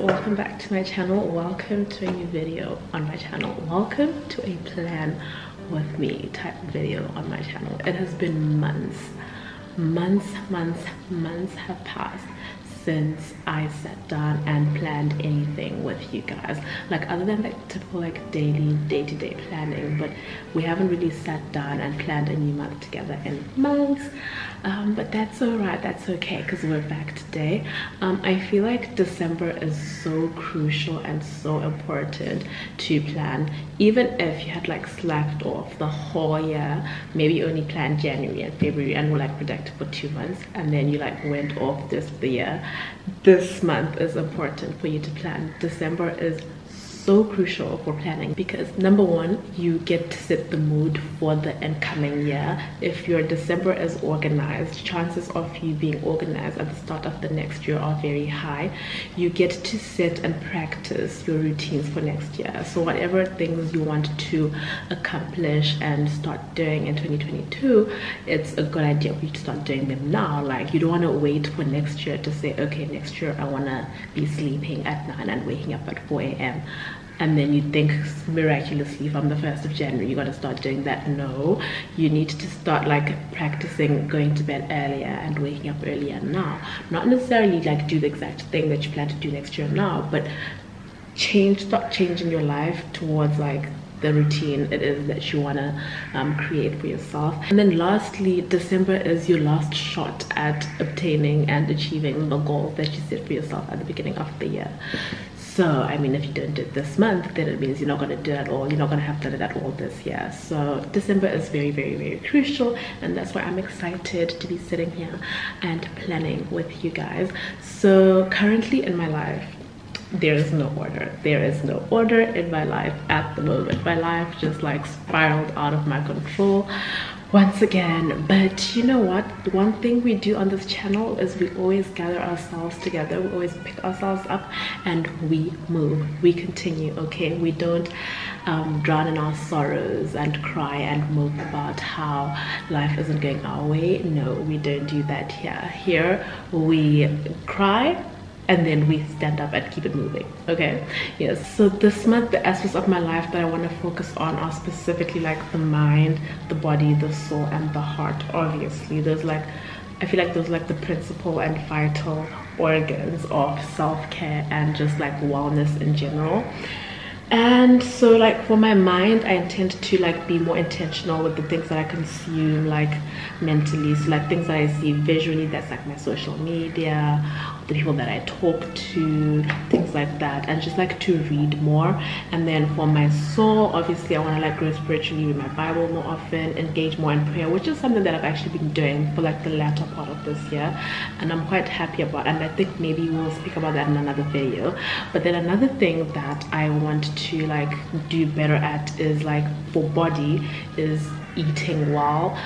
welcome back to my channel. Welcome to a new video on my channel. Welcome to a plan with me type video on my channel. It has been months have passed since I sat down and planned anything with you guys, like other than like typical like daily day-to-day planning, but we haven't really sat down and planned a new month together in months. But that's all right, that's okay, because we're back today. I feel like December is so crucial and so important to plan, even if you had like slacked off the whole year. Maybe you only planned January and February and were like productive for 2 months, and then you like went off the year. This month is important for you to plan. December is so crucial for planning because number one, you get to set the mood for the incoming year. If your December is organized, chances of you being organized at the start of the next year are very high. You get to set and practice your routines for next year. So whatever things you want to accomplish and start doing in 2022, it's a good idea for you to start doing them now. Like, you don't want to wait for next year to say, okay, next year I want to be sleeping at 9 and waking up at 4 a.m. and then you think miraculously from the 1st of January you're going to start doing that. No, you need to start like practicing going to bed earlier and waking up earlier now. Not necessarily like do the exact thing that you plan to do next year now, but start changing your life towards like the routine it is that you want to create for yourself. And then lastly, December is your last shot at obtaining and achieving the goals that you set for yourself at the beginning of the year. So, I mean, if you don't do it this month, then it means you're not going to do it at all. You're not going to have done it at all this year. So December is very, very, very crucial. And that's why I'm excited to be sitting here and planning with you guys. So currently in my life, there is no order. There is no order in my life at the moment. My life just like spiraled out of my control once again. But you know what, one thing we do on this channel is we always gather ourselves together. We always pick ourselves up and we move, we continue. Okay, we don't drown in our sorrows and cry and mope about how life isn't going our way. No, we don't do that here we cry and then we stand up and keep it moving. Okay, yes. So this month, the aspects of my life that I want to focus on are specifically like the mind, the body, the soul, and the heart. Obviously, there's like, I feel like those like the principal and vital organs of self-care and just like wellness in general. And so like for my mind, I intend to like be more intentional with the things that I consume, like mentally. So like things that I see visually, that's like my social media, the people that I talk to, things like that, and just like to read more. And then for my soul, obviously I want to like grow spiritually, read my Bible more often, engage more in prayer, which is something that I've actually been doing for like the latter part of this year, and I'm quite happy about. And I think maybe we'll speak about that in another video. But then another thing that I want to like do better at is like for body is eating well.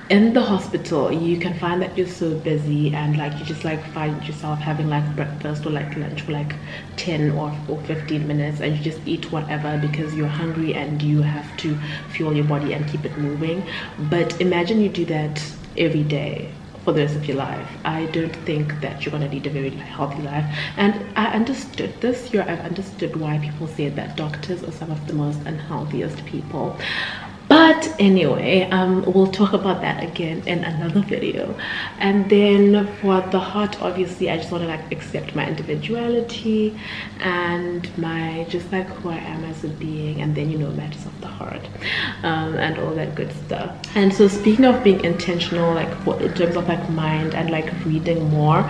In the hospital, you can find that you're so busy and like you just like find yourself having like breakfast or like lunch for like 10 or 15 minutes, and you just eat whatever because you're hungry and you have to fuel your body and keep it moving. But imagine you do that every day for the rest of your life. I don't think that you're gonna lead a very healthy life. And I understood this year, I've understood why people say that doctors are some of the most unhealthiest people. But anyway, we'll talk about that again in another video. And then for the heart, obviously I just want to like accept my individuality and my just like who I am as a being, and then, you know, matters of the heart, and all that good stuff. And so speaking of being intentional, like in terms of like mind and like reading more,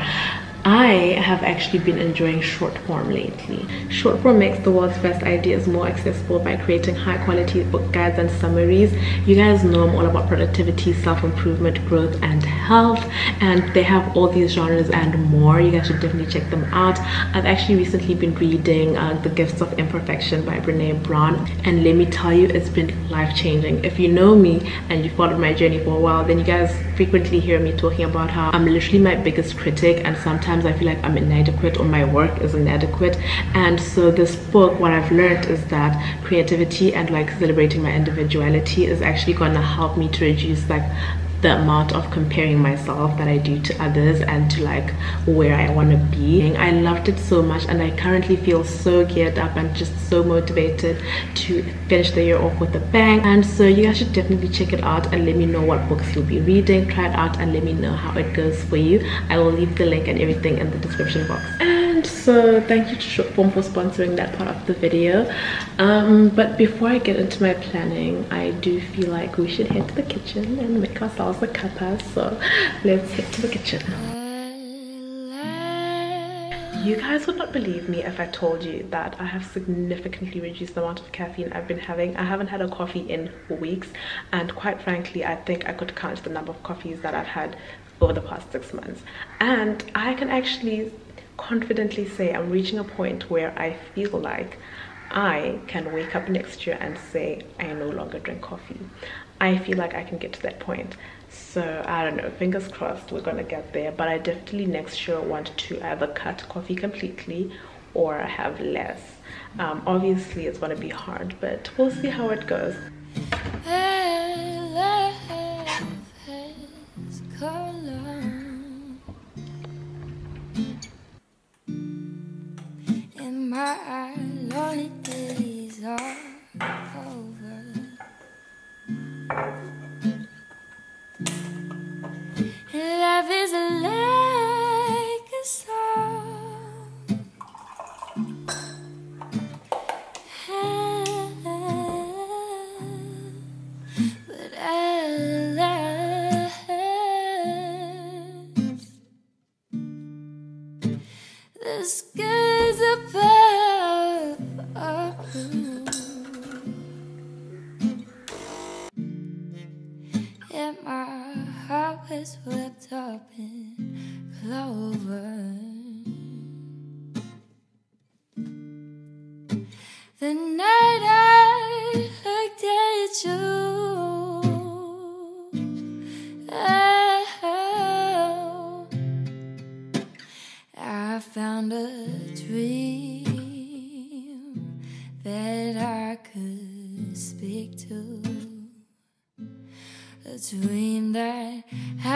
I have actually been enjoying short form lately. Short form makes the world's best ideas more accessible by creating high quality book guides and summaries. You guys know I'm all about productivity, self-improvement, growth, and health, and they have all these genres and more. You guys should definitely check them out. I've actually recently been reading The Gifts of Imperfection by Brene, Braun, and let me tell you, it's been life-changing. If you know me and you followed my journey for a while, then you guys frequently hear me talking about how I'm literally my biggest critic, and sometimes I feel like I'm inadequate or my work is inadequate. And so this book, what I've learned is that creativity and like celebrating my individuality is actually going to help me to reduce like the amount of comparing myself that I do to others and to like where I want to be. I loved it so much, and I currently feel so geared up and just so motivated to finish the year off with a bang. And so you guys should definitely check it out and let me know what books you'll be reading. Try it out and let me know how it goes for you. I will leave the link and everything in the description box. And so thank you to Shopbom for sponsoring that part of the video. But before I get into my planning, I do feel like we should head to the kitchen and make ourselves a cuppa. So let's head to the kitchen. You guys would not believe me if I told you that I have significantly reduced the amount of caffeine I've been having. I haven't had a coffee in weeks, and quite frankly, I think I could count the number of coffees that I've had over the past 6 months. And I can actually confidently say I'm reaching a point where I feel like I can wake up next year and say I no longer drink coffee. I feel like I can get to that point. So I don't know, fingers crossed we're gonna get there. But I definitely next year want to either cut coffee completely or have less. Obviously it's gonna be hard, but we'll see how it goes. And my lonely days are over. Life is like a song, but alas, the skies above are blue, and my heart was swept up in clover. The night I looked at you, oh, I found a dream that I could speak to. A dream that I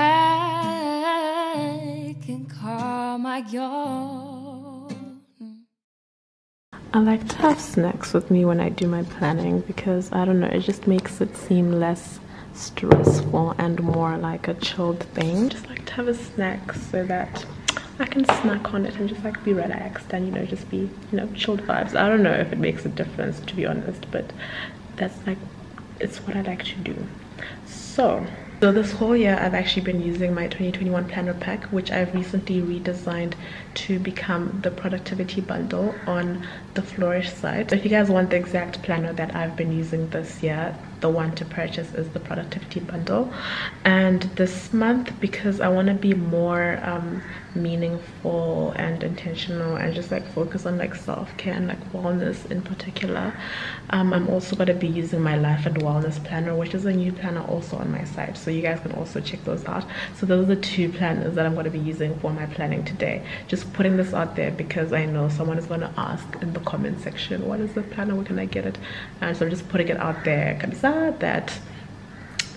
can call my own. I like to have snacks with me when I do my planning because I don't know, it just makes it seem less stressful and more like a chilled thing. Just like to have a snack so that I can snack on it and just like be relaxed and, you know, just be, you know, chilled vibes. I don't know if it makes a difference, to be honest, but that's like, it's what I like to do. So this whole year I've actually been using my 2021 planner pack, which I've recently redesigned to become the productivity bundle on the Flourish site. So if you guys want the exact planner that I've been using this year, the one to purchase is the productivity bundle. And this month, because I want to be more meaningful and intentional and just like focus on like self-care and like wellness in particular, I'm also going to be using my life and wellness planner, which is a new planner also on my site, so you guys can also check those out. So those are the two planners that I'm going to be using for my planning today. Just putting this out there because I know someone is going to ask in the comment section, what is the planner, where can I get it? And so I'm just putting it out there that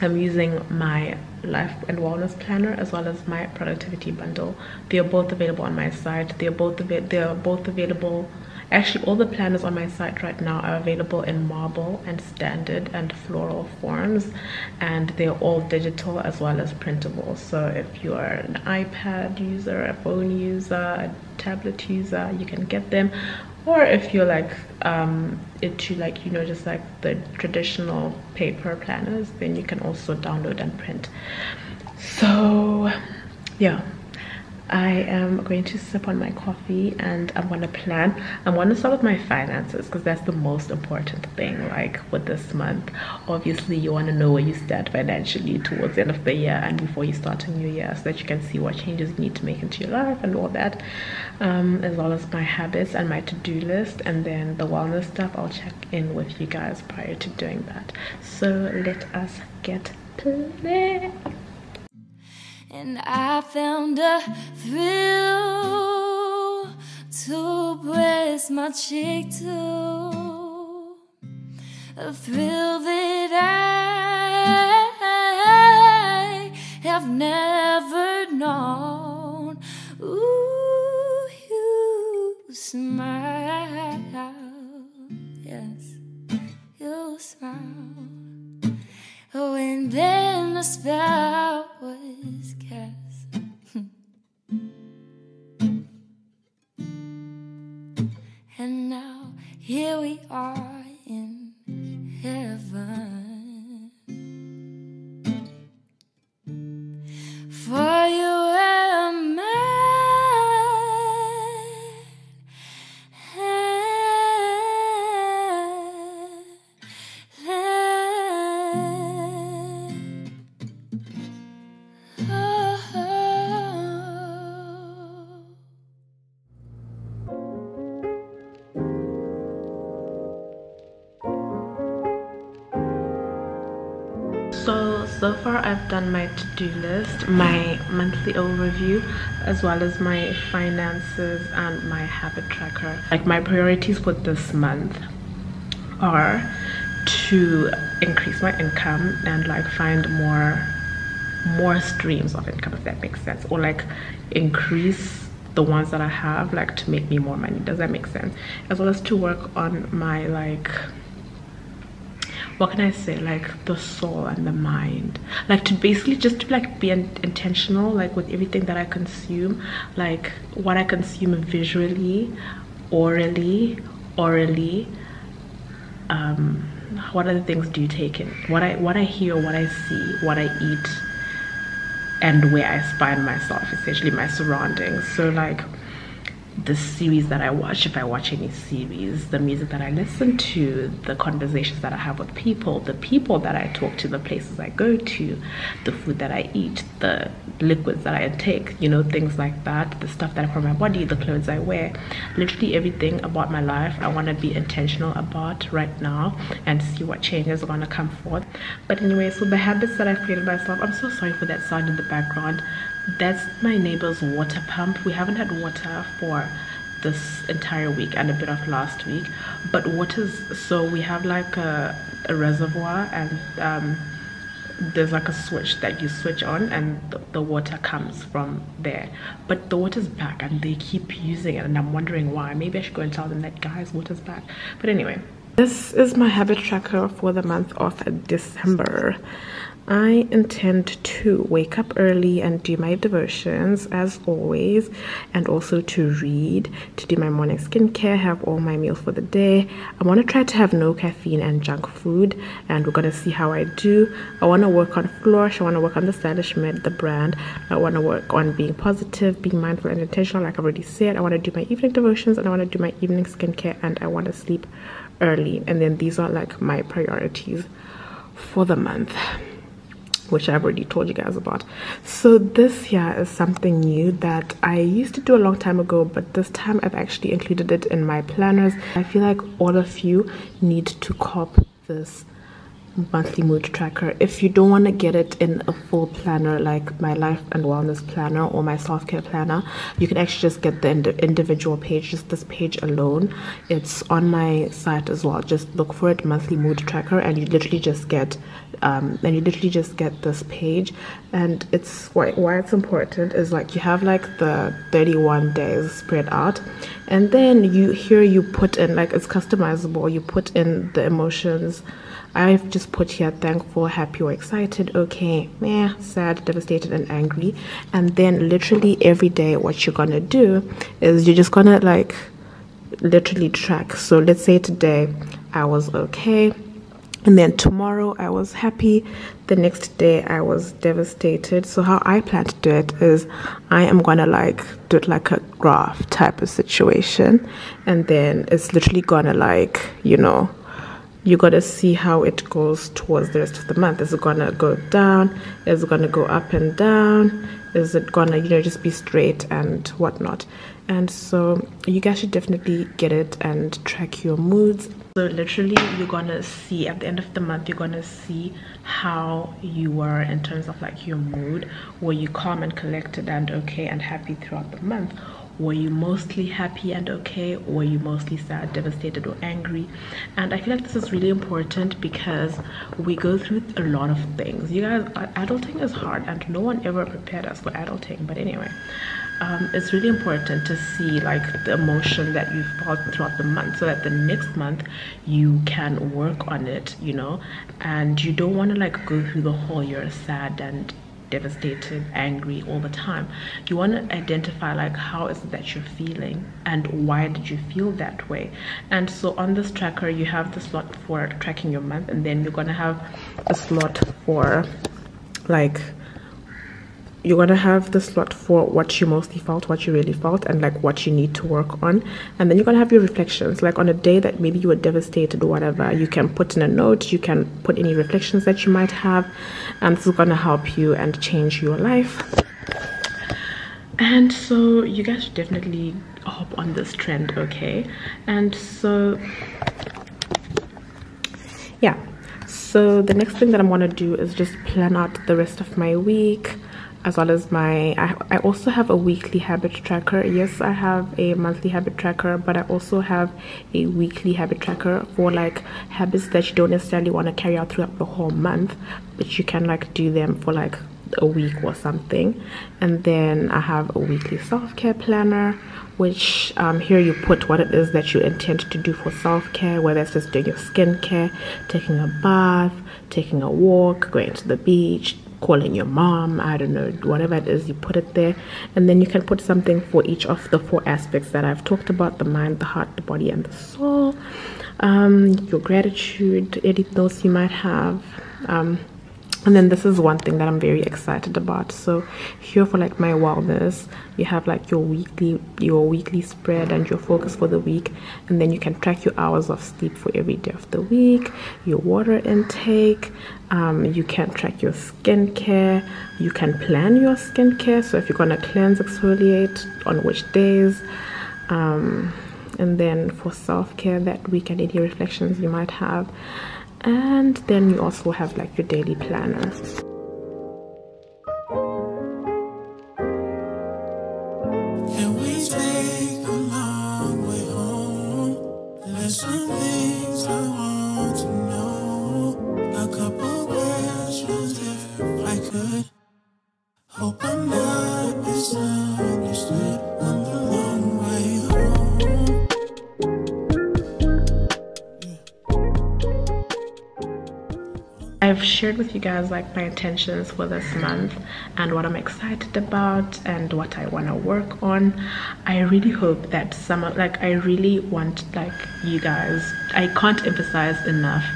I'm using my life and wellness planner as well as my productivity bundle. They are both available on my site. They are both available. Actually, all the planners on my site right now are available in marble and standard and floral forms, and they're all digital as well as printable. So if you are an iPad user, a phone user, a tablet user, you can get them. Or if you're like into like, you know, just like the traditional paper planners, then you can also download and print. So yeah, I am going to sip on my coffee and I'm going to plan. I'm going to start with my finances because that's the most important thing. Like with this month, obviously you want to know where you stand financially towards the end of the year and before you start a new year, so that you can see what changes you need to make into your life and all that, as well as my habits and my to-do list. And then the wellness stuff, I'll check in with you guys prior to doing that. So let us get playing. And I found a thrill to press my cheek to, a thrill that I I've never known. Ooh, you smile, yes, you smile. Oh, and then the spell was cast. And now here we are in heaven. For you and So far I've done my to-do list, my monthly overview, as well as my finances and my habit tracker. Like, my priorities for this month are to increase my income and like find more streams of income, if that makes sense, or like increase the ones that I have, like to make me more money. Does that make sense? As well as to work on my, like, what can I say, like the soul and the mind, like to basically just to like be intentional, like with everything that I consume, like what I consume visually, orally, what other things do you take in, what I hear, what I see, what I eat, and where I find myself, essentially my surroundings. So like the series that I watch, if I watch any series, the music that I listen to, the conversations that I have with people, the people that I talk to, the places I go to, the food that I eat, the liquids that I intake, you know, things like that, the stuff that I put on my body, the clothes I wear, literally everything about my life I want to be intentional about right now and see what changes are going to come forth. But anyway, so the habits that I've created myself, I'm so sorry for that sound in the background. That's my neighbor's water pump. We haven't had water for this entire week and a bit of last week, but so we have like a reservoir, and there's like a switch that you switch on, and the water comes from there. But the water's back and they keep using it, and I'm wondering why. Maybe I should go and tell them that, guys, water's back. But anyway, this is my habit tracker for the month of December. I intend to wake up early and do my devotions as always, and also to read, to do my morning skincare, have all my meals for the day. I want to try to have no caffeine and junk food, and we're going to see how I do. I want to work on Flourish. I want to work on TheStylishMed, the brand. I want to work on being positive, being mindful and intentional, like I've already said. I want to do my evening devotions, and I want to do my evening skincare, and I want to sleep early. And then these are like my priorities for the month, which I've already told you guys about. So this here is something new that I used to do a long time ago, but this time I've actually included it in my planners. I feel like all of you need to cop this monthly mood tracker. If you don't want to get it in a full planner like my life and wellness planner or my self-care planner, you can actually just get the individual page, just this page alone. It's on my site as well. Just look for it, monthly mood tracker, and you literally just get this page. And it's why it's important is like you have like the 31 days spread out, and then you put in, like, it's customizable. You put in the emotions. I've just put here thankful, happy, or excited, okay, meh, sad, devastated, and angry. And then literally every day what you're gonna do is you're just gonna like literally track. So let's say today I was okay, and then tomorrow I was happy, the next day I was devastated. So how I plan to do it is I am gonna like do it like a graph type of situation, and then it's literally gonna like, you know, you got to see how it goes towards the rest of the month. Is it going to go down? Is it going to go up and down? Is it going to, you know, just be straight and whatnot? And so you guys should definitely get it and track your moods. So literally you're going to see at the end of the month, you're going to see how you were in terms of like your mood. Were you calm and collected and okay and happy throughout the month? Were you mostly happy and okay? Or were you mostly sad, devastated, or angry? And I feel like this is really important because we go through a lot of things. You guys, adulting is hard and no one ever prepared us for adulting. But anyway, it's really important to see like the emotion that you felt throughout the month, so that the next month you can work on it, you know. And you don't want to like go through the whole year sad and devastated, angry all the time. You want to identify like how is it that you're feeling and why did you feel that way. And so on this tracker you have the slot for tracking your month, and then you're going to have a slot for like you're gonna have the slot for what you mostly felt, what you really felt, and like what you need to work on. And then you're gonna have your reflections, like on a day that maybe you were devastated or whatever, you can put in a note, you can put any reflections that you might have, and this is gonna help you and change your life. And so you guys should definitely hop on this trend, okay? And so yeah, so the next thing that I'm gonna do is just plan out the rest of my week, as well as I also have a weekly habit tracker. Yes, I have a monthly habit tracker, but I also have a weekly habit tracker for like habits that you don't necessarily want to carry out throughout the whole month, but you can like do them for like a week or something. And then I have a weekly self-care planner, which here you put what it is that you intend to do for self-care, whether it's just doing your skincare, taking a bath, taking a walk, going to the beach, calling your mom, I don't know, whatever it is, you put it there. And then you can put something for each of the 4 aspects that I've talked about: the mind, the heart, the body, and the soul. Your gratitude, anything else you might have. And then this is one thing that I'm very excited about. So here for like my wellness, you have like your weekly spread and your focus for the week, and then you can track your hours of sleep for every day of the week, your water intake, you can track your skincare, you can plan your skincare, so if you're gonna cleanse, exfoliate, on which days, and then for self-care that week and any reflections you might have. And then you also have like your daily planner. Can we take a long way home? There's some things I want to know. A couple questions if I could. Hope I'm not misunderstood on the long way home. I've shared with you guys like my intentions for this month and what I'm excited about and what I want to work on. I really hope that I really want like you guys, I can't emphasize enough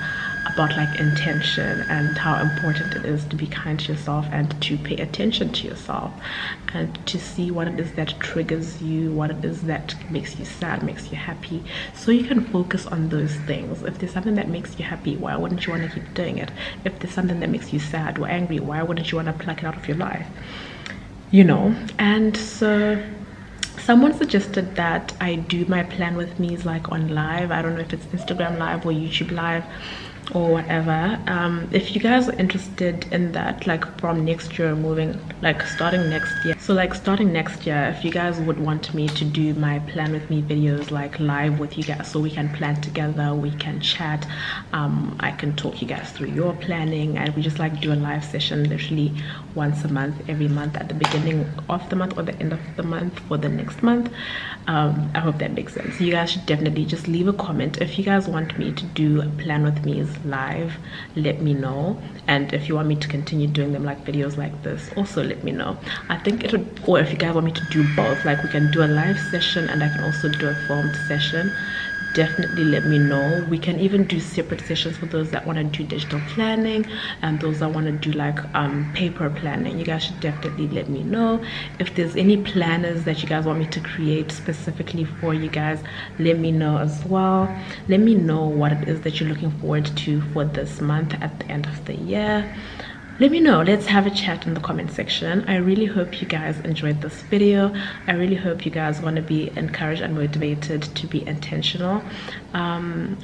about like intention and how important it is to be kind to yourself and to pay attention to yourself and to see what it is that triggers you, what it is that makes you sad, makes you happy, so you can focus on those things. If there's something that makes you happy, why wouldn't you want to keep doing it? If there's something that makes you sad or angry, why wouldn't you want to pluck it out of your life, you know? And so someone suggested that I do my plan with me's like on live. I don't know if it's Instagram live or YouTube live or whatever. If you guys are interested in that, like from next year, starting next year, so like starting next year, if you guys would want me to do my plan with me videos like live with you guys, so we can plan together, we can chat, I can talk you guys through your planning, and we just like do a live session literally once a month, every month, at the beginning of the month or the end of the month for the next month. I hope that makes sense. You guys should definitely just leave a comment if you guys want me to do a plan with me's live. Let me know, and if you want me to continue doing them like videos like this, also let me know. I think it would, or if you guys want me to do both, like we can do a live session and I can also do a filmed session, definitely let me know. We can even do separate sessions for those that want to do digital planning and those that want to do like paper planning. You guys should definitely let me know. If there's any planners that you guys want me to create specifically for you guys, let me know as well. Let me know what it is that you're looking forward to for this month at the end of the year. Let me know. Let's have a chat in the comment section. I really hope you guys enjoyed this video. I really hope you guys want to be encouraged and motivated to be intentional.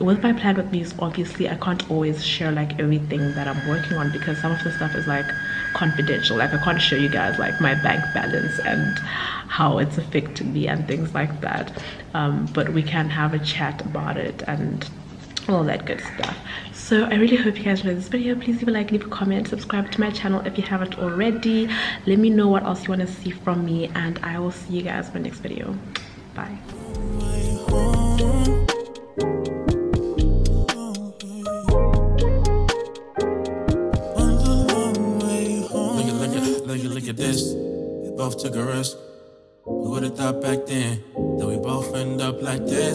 With my plan with me, obviously I can't always share like everything that I'm working on, because some of the stuff is like confidential. Like I can't show you guys like my bank balance and how it's affecting me and things like that, but we can have a chat about it and all that good stuff. So I really hope you guys enjoyed this video. Please leave a like, leave a comment, subscribe to my channel if you haven't already. Let me know what else you want to see from me, and I will see you guys in my next video. Bye. Look at this. We both took a risk. Who would have thought back then that we both end up like this?